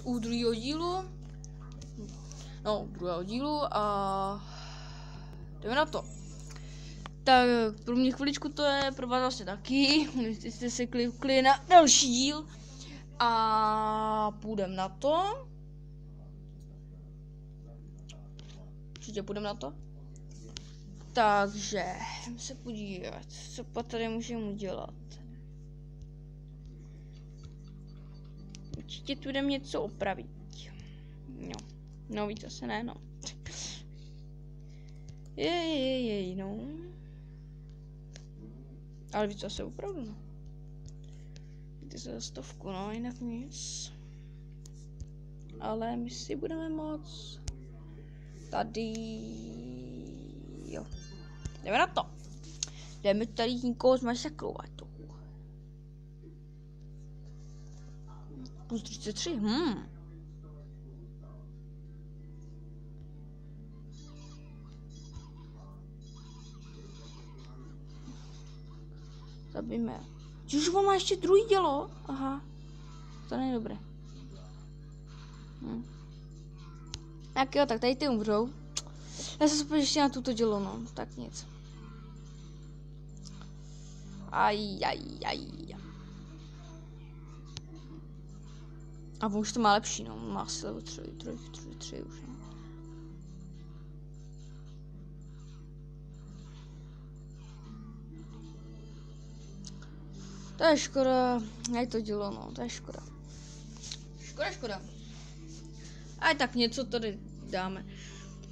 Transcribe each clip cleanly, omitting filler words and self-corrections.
u druhého dílu. No, druhého dílu a jdeme na to. Tak pro mě chviličku to je, pro vás vlastně taky. Jste se klikli na další díl a půjdeme na to. Určitě půjdeme na to. Takže jdeme se podívat, co pak tady můžeme udělat. Určitě tu jdeme něco opravit. No víc asi ne, no. Jej, no. Ale víc asi opravdu, no. Ty se za 100, no, jinak nic. Ale my si budeme moc tady, jo. Jdeme na to. Jdeme tady někoho zmasakrovat. Plus 33, Zabijeme. Už on má ještě druhý dělo? Aha. To není dobré. Tak jo, tak tady ty umřou. Já se spíš ještě na tuto dělo, no. Tak nic. Aj. A on už to má lepší, no. Má asi level 3 už, no. To je škoda, jak to dělo, no, to je škoda. Škoda. A tak něco tady dáme.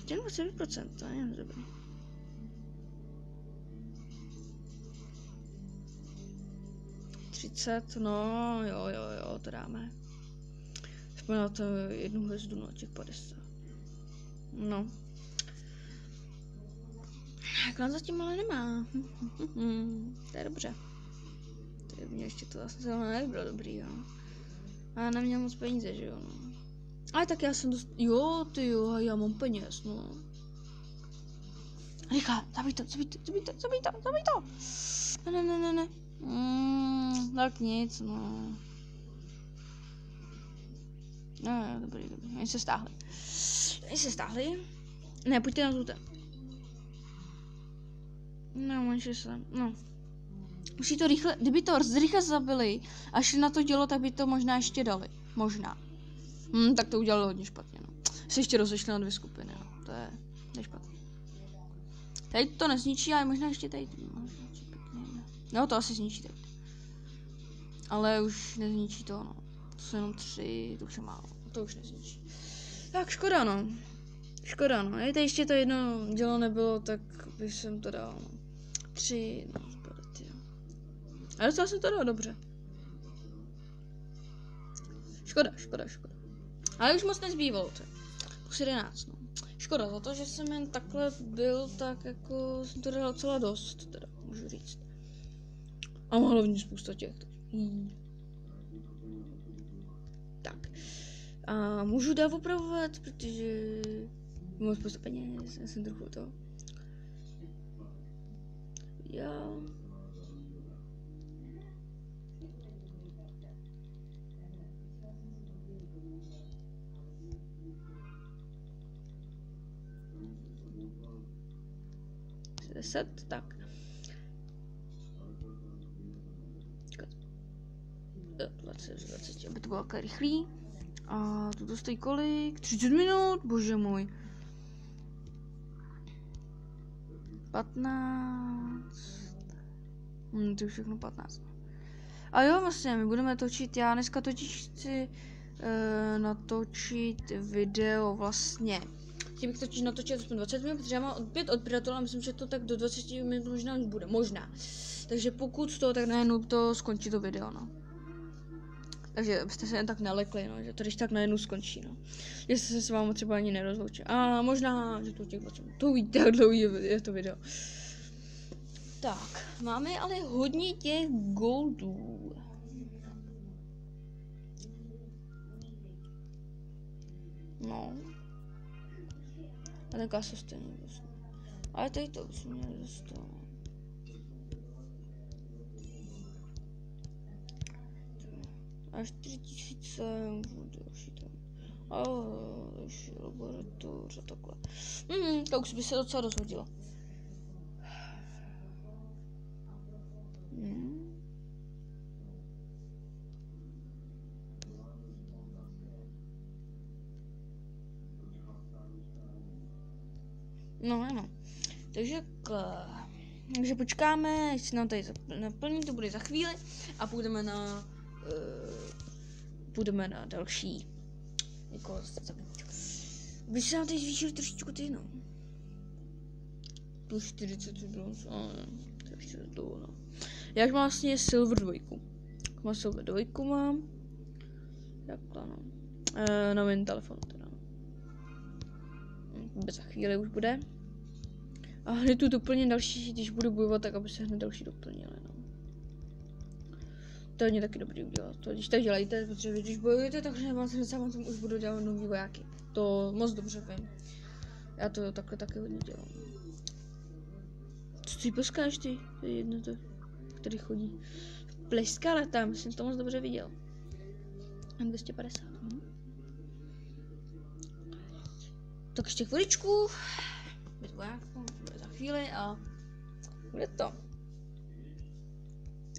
27%, to je dobrý. No, jo, to dáme. Jsme na to jednu hvězdu, no, těch 50. No. Jak on zatím ale nemá. To je dobře. Mě ještě to vlastně nebylo dobrý, jo. A já neměl moc peníze, že jo, no. Ale tak já jsem jo, ty jo, já mám peněz, no. Rychle, zabij to. Ne. Tak nic, no. No, dobrý. Oni se stáhli. Ne, pojďte na tuto. No, může se, no. Musí to rychle, kdyby to rychle zabili a šli na to dělo, tak by to možná ještě dali. Možná. Tak to udělali hodně špatně, no. Se ještě rozešli na 2 skupiny, no. To je špatně. Tady to nezničí, ale možná ještě tady. No, to asi zničí tady. Ale už nezničí to, no. To jsou jenom 3, to už je málo. To už nezničí. Tak škoda, no. Tady ještě to jedno dělo nebylo, tak bych jsem to dal, no. 3, no. Ale dostal jsem to dobře. Škoda. Ale už moc nezbývalo, to. Plus 11, no. Škoda, za to, že jsem jen takhle byl, tak jako jsem to dal docela dost, teda, můžu říct. A mám hlavně spousta těch. Tak. A můžu dál opravovat, protože mám spousta peněz, já jsem trochu to. Jo. Tak. 20, aby to bylo takhle rychlý. A tu stojí kolik? 30 minut, bože můj. 15. To je všechno 15. A jo, vlastně, my budeme točit, já dneska totiž chci natočit video vlastně. Chtěl bych totiž natočit aspoň 20 minut, protože já mám opět od Predatora a myslím, že to tak do 20 minut možná už bude, možná. Takže pokud to, tak najednou to skončí to video, no. Takže byste se jen tak nalekli, no, že to když tak najednou skončí, no. Jestli se s vámi třeba ani nerozloučí. A možná, že to těch 20 minut. To uvidíte, jak dlouhý je to video. Tak, máme ale hodně těch goldů. No. A taká se stejně vlastně. Ale tady to už mě dostalo. A 4000 můžu další tam. Laboratoře, takhle. To už by se docela rozhodilo. No, ano. Takže počkáme, až se nám tady naplní, to bude za chvíli a půjdeme na další. Jako, by se nám tady zvýšili trošičku ty, no. Plus 40 bronz, to ještě to, no. Já už mám vlastně Silver 2. Mám Silver 2 mám. Takhle, no. Na mém telefonu teda. Bez za chvíli už bude. A hned tu doplním další, když budu bojovat, tak aby se hned další doplnili, no. To je taky dobrý udělat. To, když tak dělejte, protože když bojujete, takže vám hned sám už budu dělat nový vojáky. To moc dobře vím. Já to takhle taky hodně dělám. Co ty poskáš ty? To je jedno to, který chodí. Pleskala tam, jsem to moc dobře viděl. 250. Tak ještě chviličku. Bez vojáků, bude za chvíli a bude to.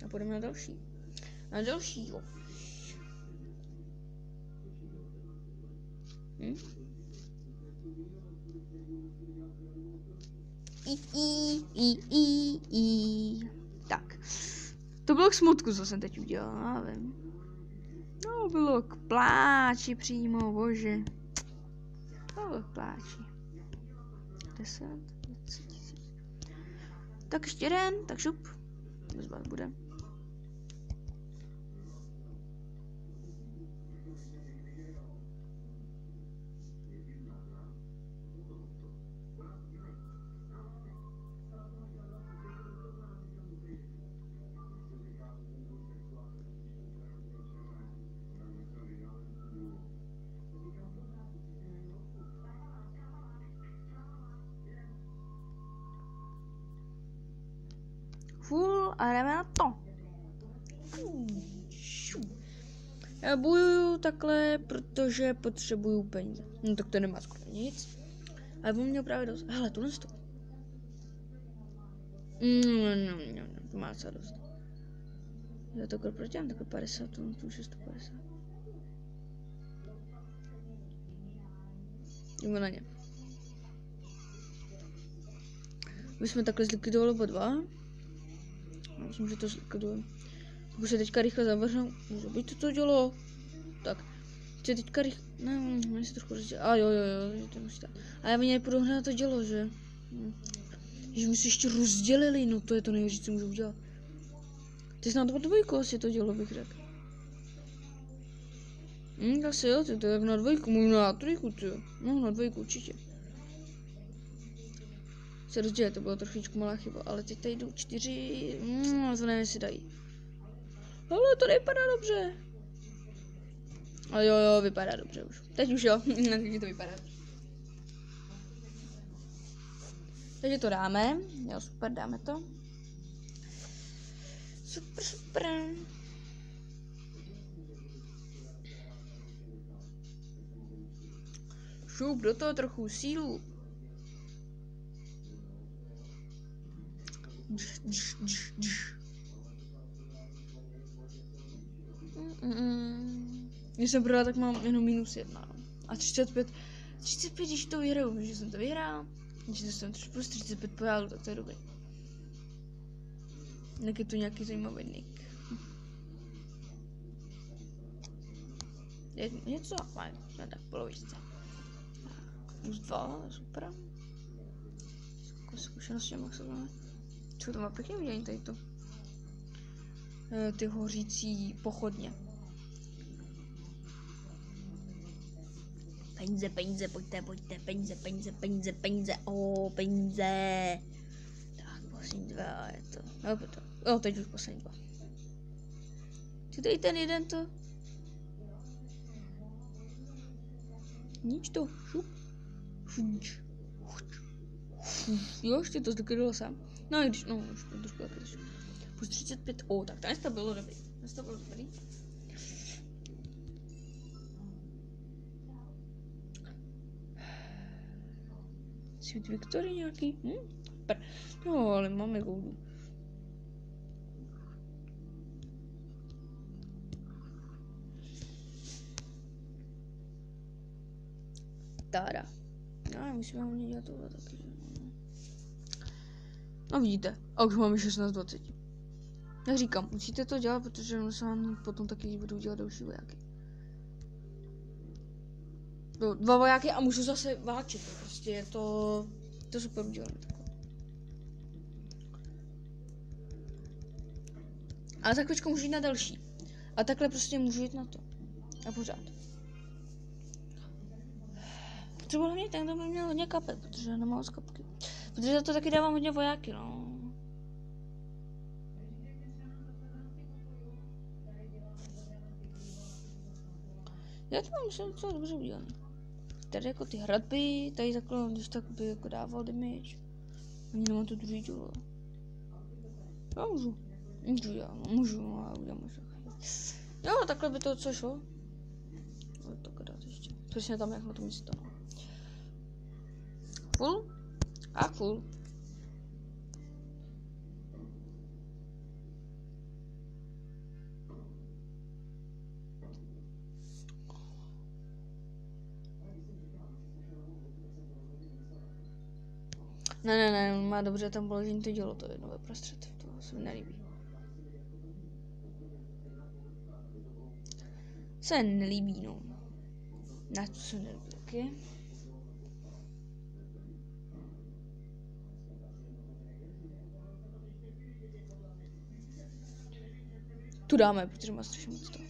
A půjdeme na další. Na dalšího. Tak. To bylo k smutku, co jsem teď udělal, já vím. No, bylo k pláči přímo, bože. To bylo k pláči. 10, 20 tisíc. Tak ještě jeden, tak šup. Bez vás bude. Full a jdeme na to. Já bojuju takhle, protože potřebuju peníze. No tak to nemá skoro nic. Ale on měl právě dost. Hele, tohle to. To má docela dost. Já to proti mám takhle 50, to už je 150. Jdeme na ně. My jsme takhle zlikvidovali oba dva. Myslím, že to zlikvidujeme. Už se teďka rychle zavrhnou. Může být to dělo. Tak. Se teďka rychle. Ne, se trochu rozdělí. A jo, to musí dát. A já mě nepůjdu hned na to dělo, že? Že my se ještě rozdělili, no to je to největší, co můžu udělat. Ty jsi na 2 asi to dělo, bych řekl. Asi jo, to je jak na 2, možná na 3, ty. No, na 2 určitě. Se rozdělit, to bylo trošičku malá chyba, ale teď tady jdou 4, to nevím, jestli dají. Ale to nevypadá dobře. Ale jo, vypadá dobře už. Teď už jo, teď to vypadá. Takže to dáme, jo super, dáme to. Super. Šup do toho trochu sílu. Když jsem prodal, tak mám jenom -1. A 35, když to vyhraju, že jsem to vyhrál. Když jsem plus 35 pojádů, tak to je dobrý. Tak je to nějaký zajímavý nick. Je něco fajn, jsme tak v polovičce. Plus 2, super. Zkušenosti maximálně. Co to má pěkně udělení tady to? Ty hořící pochodně. Peníze, pojďte, peníze, peníze. Tak, poslední 2 je to. Jo, teď už poslední 2. Co tady ten jeden to? Nič to, šup. Jo, ještě to zlikvidovalo sám. No, když, už to trošku taky začnu. Plus 35, tak tady to bylo dobrý. Sweet Victory nějaký? Super. No, ale máme goldu. Táda. No, musíme hlavně dělat tohle taky. No vidíte, a už máme 16:20. Jak říkám, musíte to dělat, protože se vám potom taky budou dělat další vojáky. No, 2 vojáky a můžu zase válčit, prostě je to super udělané. Ale tak počkej, můžu jít na další. A takhle prostě můžu jít na to. A pořád. Třeba hlavně ten, kdo by měl hodně kapek, protože nemám z kapky. Protože za to taky dávám hodně vojáky, no. Já to mám, myslím, docela dobře udělaný. Tady jako ty hradby, tady takhle, když tak by jako dával damage. Ani nemám to druhý dílo. Já můžu, no, já udělám možná. Jo, takhle by to co šlo. No, tak dát ještě. Přesně tam, jak na to místo. Full? A full. Ne, má dobře tam položení to dělo, to jedno ve prostřed, to se mi nelíbí. Se nelíbí, no. Na co se nelíbí, taky. Tu dáme, protože má strašně moc toho.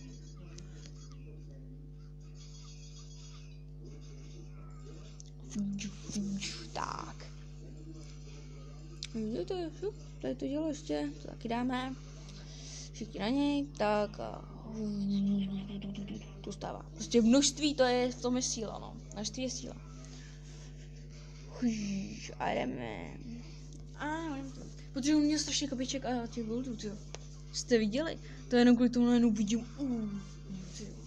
Tak. Tady to dělo ještě, to taky dáme. Všichni na něj, tak a tu stává. Prostě množství, to je, v tom je síla, no. Množství je síla. A jdeme. Protože on měl strašně kapiček a těch goldů, tyjo. Jste viděli? To jenom kvůli tomu jenom vidím.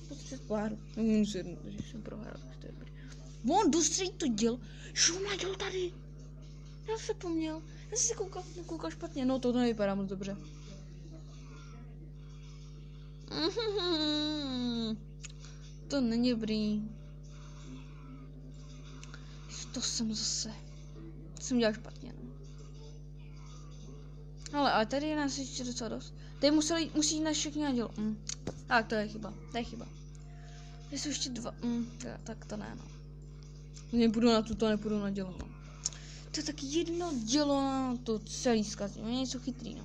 Potřeba páru. Minus 1, takže jsem prohrál, takže to je dobrý. On dostřelí to dělo. Šo má dělo tady. Já se poměl. Já jsem se nekoukal špatně. No to nevypadá moc dobře. To není dobrý. To jsem zase. To jsem dělal špatně, no. Ale tady je nás ještě docela dost. Tady musí nás všechny na dělo. Tak to je chyba. Tady jsou ještě 2. Tak to ne, no. Nepůjdu na tuto, nepůjdu na dělo, no. To je tak jedno dělo na to celý zkazí. Oni nejsou chytrý, no.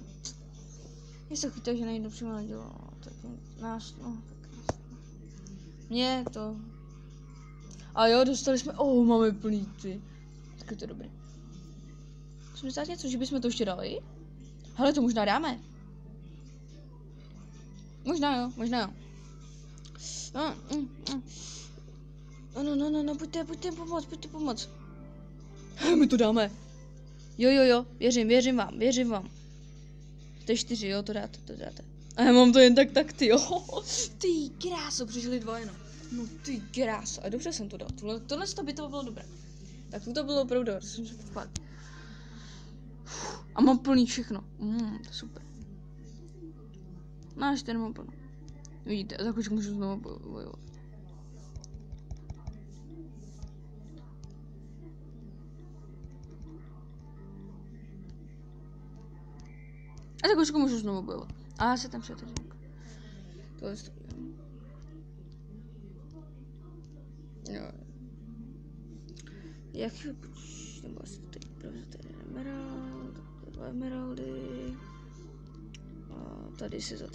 Nejsou chytrý, že nejdu přímo na dělo, no. Tak náš, no. Tak mě to. A jo, dostali jsme, máme plný ty. Tak je to dobrý. Jsme stát něco, že bychom to ještě dali? Hele, to možná dáme. Možná jo. No, pojďte pomoct. My to dáme. Jo, věřím vám. To je 4, jo, to dáte. A já mám to jen tak, ty jo. Ty kráso, přežili 2 jenom. No ty kráso, a dobře jsem to dal. Tohle by to bylo dobré. Tak to bylo opravdu dobré, to jsem se pochválil. A mám plný všechno. To je super. No, ještě nemám plno. Vidíte, a tak už můžu znovu bojovat. A tak už můžu znovu bojovat. A já se tam přetrženka. Tohle je to. Jo. Jak nebo asi tady tady emerald, 2 emeraldy. A tady se zatřeba.